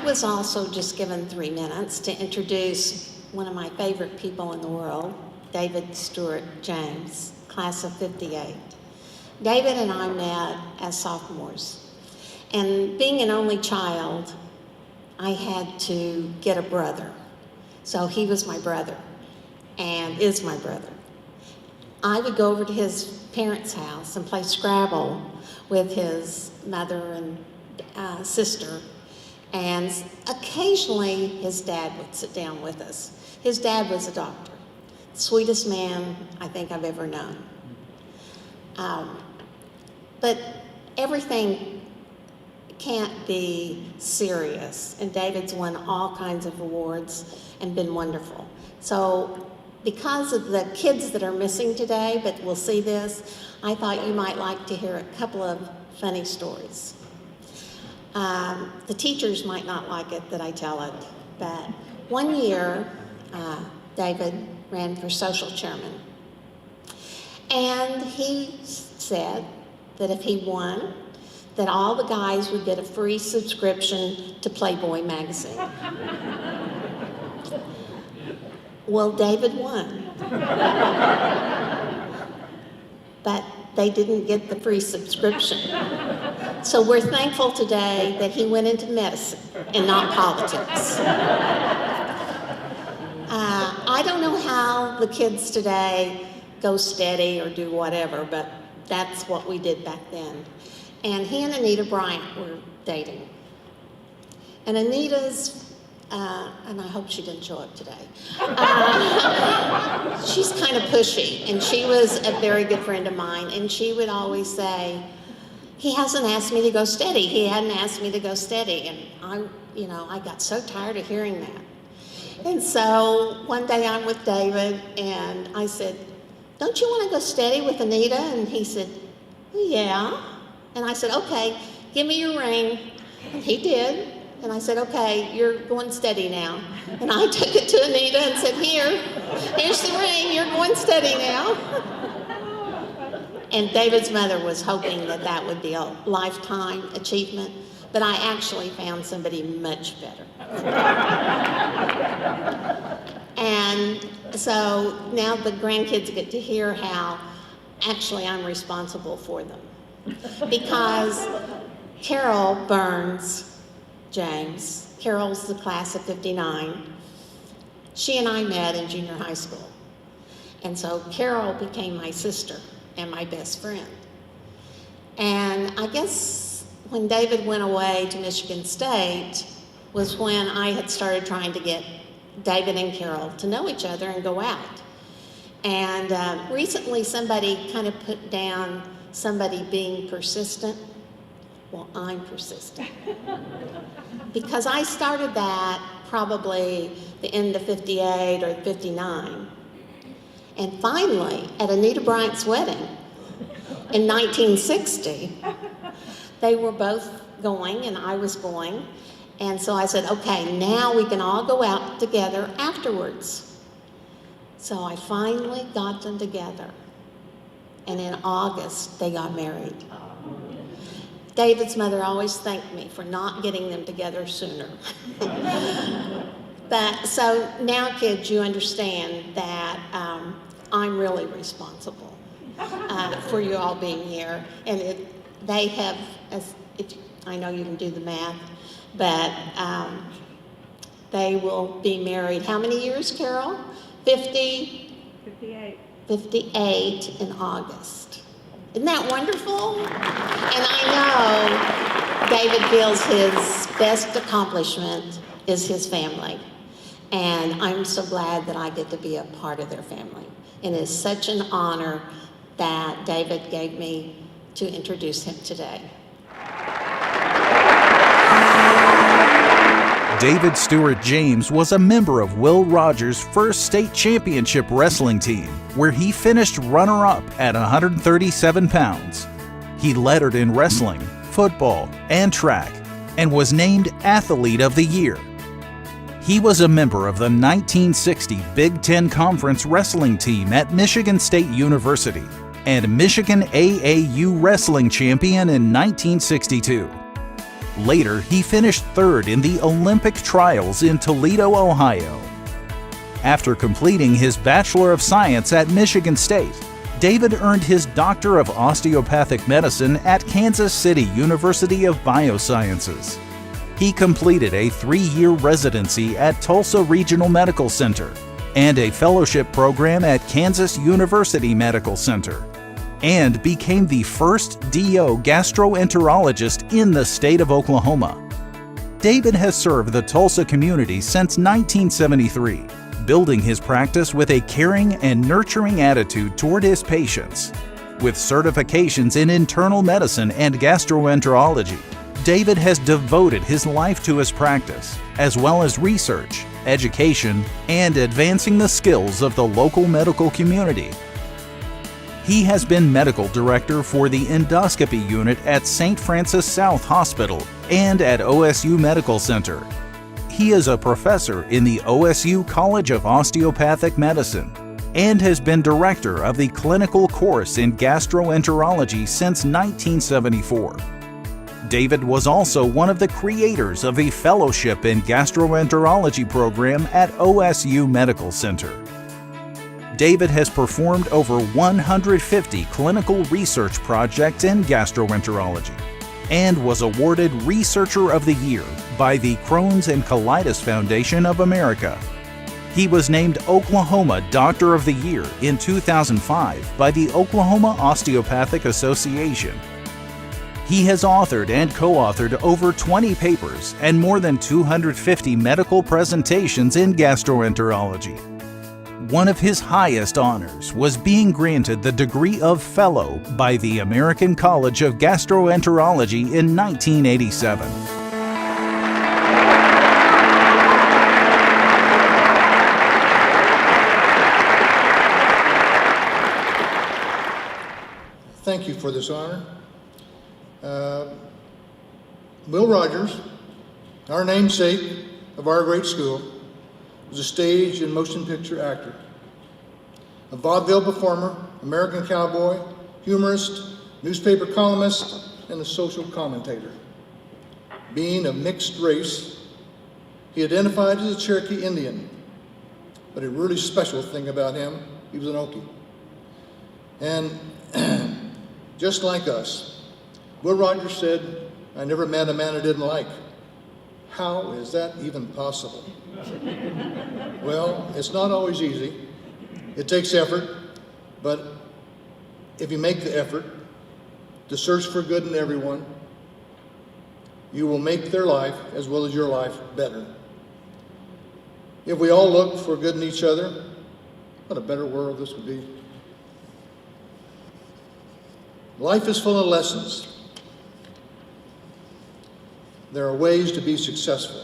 was also just given 3 minutes to introduce one of my favorite people in the world, David Stewart James, class of '58. David and I met as sophomores, and being an only child, I had to get a brother. So he was my brother, and is my brother. I would go over to his parents' house and play Scrabble with his mother and sister, and occasionally his dad would sit down with us. His dad was a doctor, sweetest man I think I've ever known. But everything can't be serious, and David's won all kinds of awards and been wonderful. So because of the kids that are missing today, but we'll see this, I thought you might like to hear a couple of funny stories. The teachers might not like it that I tell it, but one year, David ran for social chairman. And he said that if he won, that all the guys would get a free subscription to Playboy magazine. Well, David won. But they didn't get the free subscription. So we're thankful today that he went into medicine and not politics. I don't know how the kids today go steady or do whatever, but that's what we did back then. And he and Anita Bryant were dating. And Anita's, and I hope she didn't show up today, she's kind of pushy, and she was a very good friend of mine, and she would always say, he hasn't asked me to go steady, he hadn't asked me to go steady, and I got so tired of hearing that. And so one day I'm with David, and I said, don't you want to go steady with Anita? And he said, yeah. And I said, okay, give me your ring. And he did. And I said, okay, you're going steady now. And I took it to Anita and said, here's the ring, you're going steady now. And David's mother was hoping that that would be a lifetime achievement, but I actually found somebody much better. And so now the grandkids get to hear how actually I'm responsible for them. Because Carol Burns James, Carol's the class of '59, she and I met in junior high school. And so Carol became my sister and my best friend. And I guess when David went away to Michigan State was when I had started trying to get David and Carol to know each other and go out. And recently somebody kind of put down somebody being persistent. Well, I'm persistent. Because I started that probably the end of '58 or '59. And finally, at Anita Bryant's wedding in 1960, they were both going and I was going. And so I said, okay, now we can all go out together afterwards. So I finally got them together. And in August, they got married. David's mother always thanked me for not getting them together sooner. But so now, kids, you understand that I'm really responsible for you all being here. And they have, I know you can do the math, but they will be married, how many years, Carol? 58. 58 in August. Isn't that wonderful? And I know David feels his best accomplishment is his family. And I'm so glad that I get to be a part of their family. And it is such an honor that David gave me to introduce him today. David Stewart James was a member of Will Rogers' first state championship wrestling team, where he finished runner-up at 137 pounds. He lettered in wrestling, football, and track, and was named Athlete of the Year. He was a member of the 1960 Big Ten Conference wrestling team at Michigan State University and Michigan AAU wrestling champion in 1962. Later, he finished third in the Olympic trials in Toledo, Ohio. After completing his Bachelor of Science at Michigan State, David earned his Doctor of Osteopathic Medicine at Kansas City University of Biosciences. He completed a 3-year residency at Tulsa Regional Medical Center and a fellowship program at Kansas University Medical Center, and became the first DO gastroenterologist in the state of Oklahoma. David has served the Tulsa community since 1973, building his practice with a caring and nurturing attitude toward his patients. With certifications in internal medicine and gastroenterology, David has devoted his life to his practice, as well as research, education, and advancing the skills of the local medical community. He has been medical director for the endoscopy unit at St. Francis South Hospital and at OSU Medical Center. He is a professor in the OSU College of Osteopathic Medicine and has been director of the clinical course in gastroenterology since 1974. David was also one of the creators of a fellowship in gastroenterology program at OSU Medical Center. David has performed over 150 clinical research projects in gastroenterology and was awarded Researcher of the Year by the Crohn's and Colitis Foundation of America. He was named Oklahoma Doctor of the Year in 2005 by the Oklahoma Osteopathic Association. He has authored and co-authored over 20 papers and more than 250 medical presentations in gastroenterology. One of his highest honors was being granted the degree of Fellow by the American College of Gastroenterology in 1987. Thank you for this honor. Will Rogers, our namesake of our great school, was a stage and motion picture actor, a vaudeville performer, American cowboy, humorist, newspaper columnist, and a social commentator. Being of mixed race, he identified as a Cherokee Indian, but a really special thing about him, he was an Okie. And just like us, Will Rogers said, "I never met a man I didn't like." How is that even possible? Well, it's not always easy. It takes effort, but if you make the effort to search for good in everyone, you will make their life, as well as your life, better. If we all look for good in each other, what a better world this would be. Life is full of lessons. There are ways to be successful.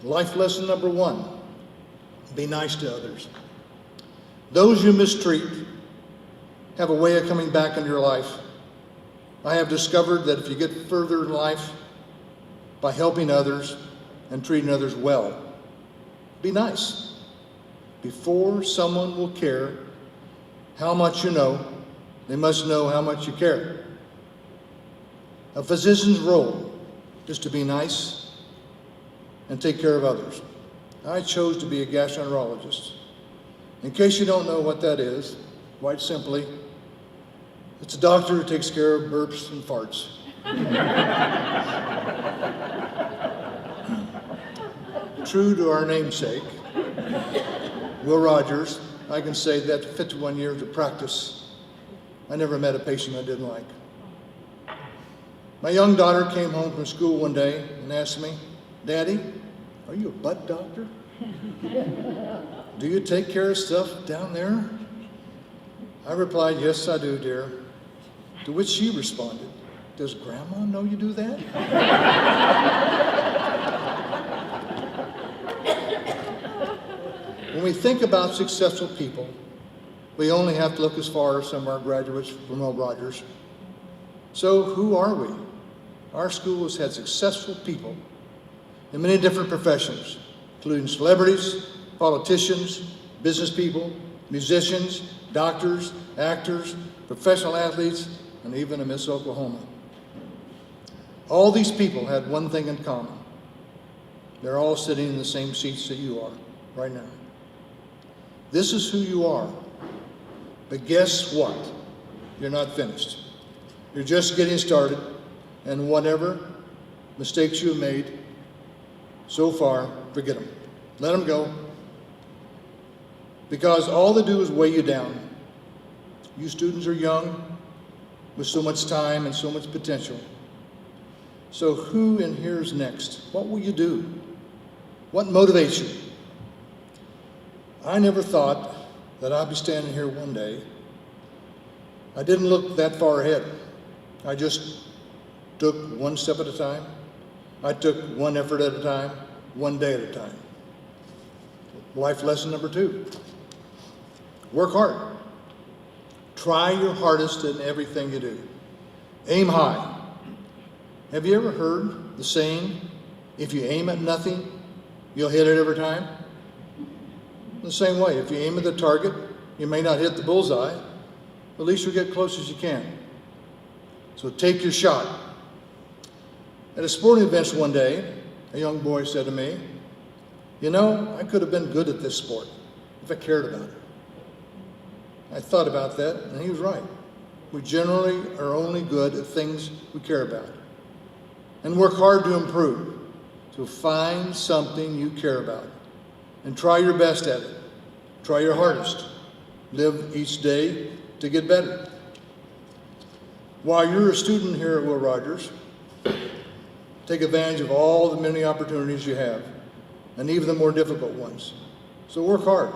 Life lesson number 1, be nice to others. Those you mistreat have a way of coming back into your life. I have discovered that if you get further in life by helping others and treating others well, be nice. Before someone will care how much you know, they must know how much you care. A physician's role is to be nice and take care of others. I chose to be a gastroenterologist. In case you don't know what that is, quite simply, it's a doctor who takes care of burps and farts. True to our namesake, Will Rogers, I can say that 51 years of practice, I never met a patient I didn't like. My young daughter came home from school one day and asked me, "Daddy, are you a butt doctor? Do you take care of stuff down there?" I replied, "Yes, I do, dear." To which she responded, "Does Grandma know you do that?" When we think about successful people, we only have to look as far as some of our graduates from Will Rogers. So who are we? Our school has had successful people in many different professions, including celebrities, politicians, business people, musicians, doctors, actors, professional athletes, and even a Miss Oklahoma. All these people had one thing in common. They're all sitting in the same seats that you are right now. This is who you are. But guess what? You're not finished. You're just getting started, and whatever mistakes you have made so far, forget them. Let them go. Because all they do is weigh you down. You students are young, with so much time and so much potential. So who in here is next? What will you do? What motivates you? I never thought that I'd be standing here one day. I didn't look that far ahead. I just took one step at a time. I took one effort at a time, one day at a time. Life lesson number 2. Work hard. Try your hardest in everything you do. Aim high. Have you ever heard the saying, if you aim at nothing, you'll hit it every time? The same way, if you aim at the target, you may not hit the bullseye, but at least you'll get close as you can. So take your shot. At a sporting event one day, a young boy said to me, you know, I could have been good at this sport if I cared about it. I thought about that, and he was right. We generally are only good at things we care about. And work hard to improve. So find something you care about and try your best at it. Try your hardest. Live each day to get better. While you're a student here at Will Rogers, take advantage of all the many opportunities you have, and even the more difficult ones. So work hard.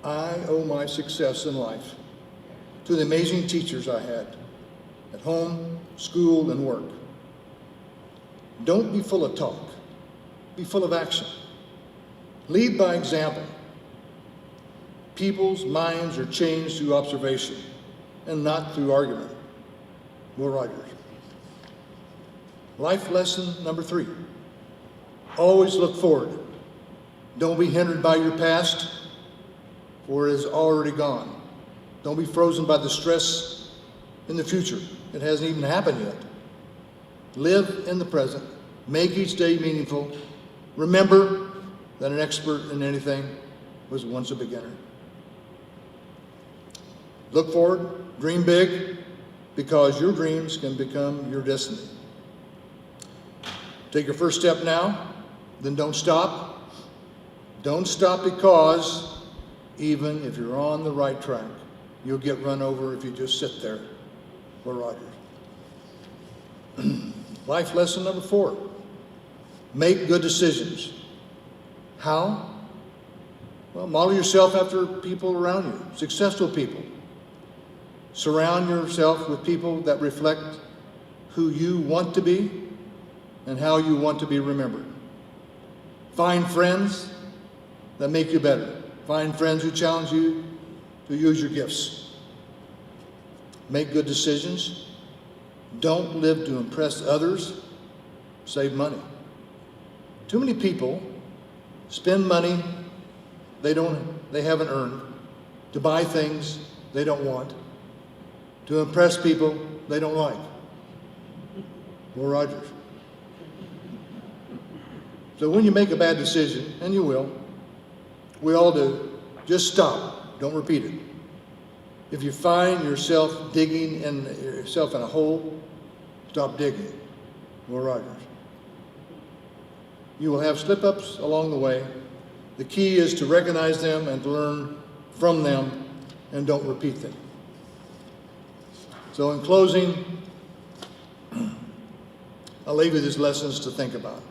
I owe my success in life to the amazing teachers I had at home, school, and work. Don't be full of talk. Be full of action. Lead by example. People's minds are changed through observation and not through argument. Will Rogers. Life lesson number 3. Always look forward. Don't be hindered by your past, for it is already gone. Don't be frozen by the stress in the future. It hasn't even happened yet. Live in the present. Make each day meaningful. Remember that an expert in anything was once a beginner. Look forward, dream big, because your dreams can become your destiny. Take your first step now, then don't stop. Don't stop, because even if you're on the right track, you'll get run over if you just sit there. Will Rogers. Life lesson number 4. Make good decisions. How? Well, model yourself after people around you, successful people. Surround yourself with people that reflect who you want to be and how you want to be remembered. Find friends that make you better. Find friends who challenge you to use your gifts. Make good decisions. Don't live to impress others. Save money. Too many people spend money they haven't earned to buy things they don't want, to impress people they don't like. Will Rogers. So when you make a bad decision, and you will, we all do, just stop. Don't repeat it. If you find yourself digging yourself in a hole, stop digging. Will Rogers. You will have slip-ups along the way. The key is to recognize them and to learn from them, and don't repeat them. So in closing, I'll leave you these lessons to think about.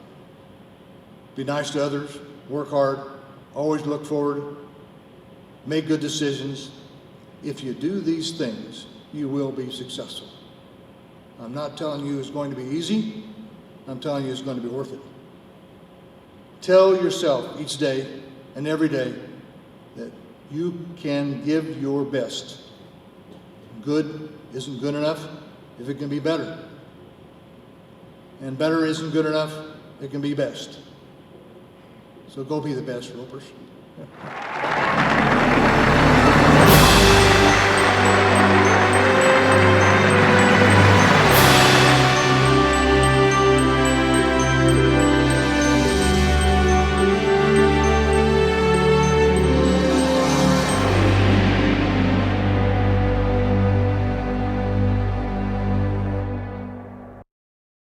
Be nice to others, work hard, always look forward, make good decisions. If you do these things, you will be successful. I'm not telling you it's going to be easy. I'm telling you it's going to be worth it. Tell yourself each day and every day that you can give your best. Good isn't good enough if it can be better. And better isn't good enough, it can be best. So go be the best, Ropers.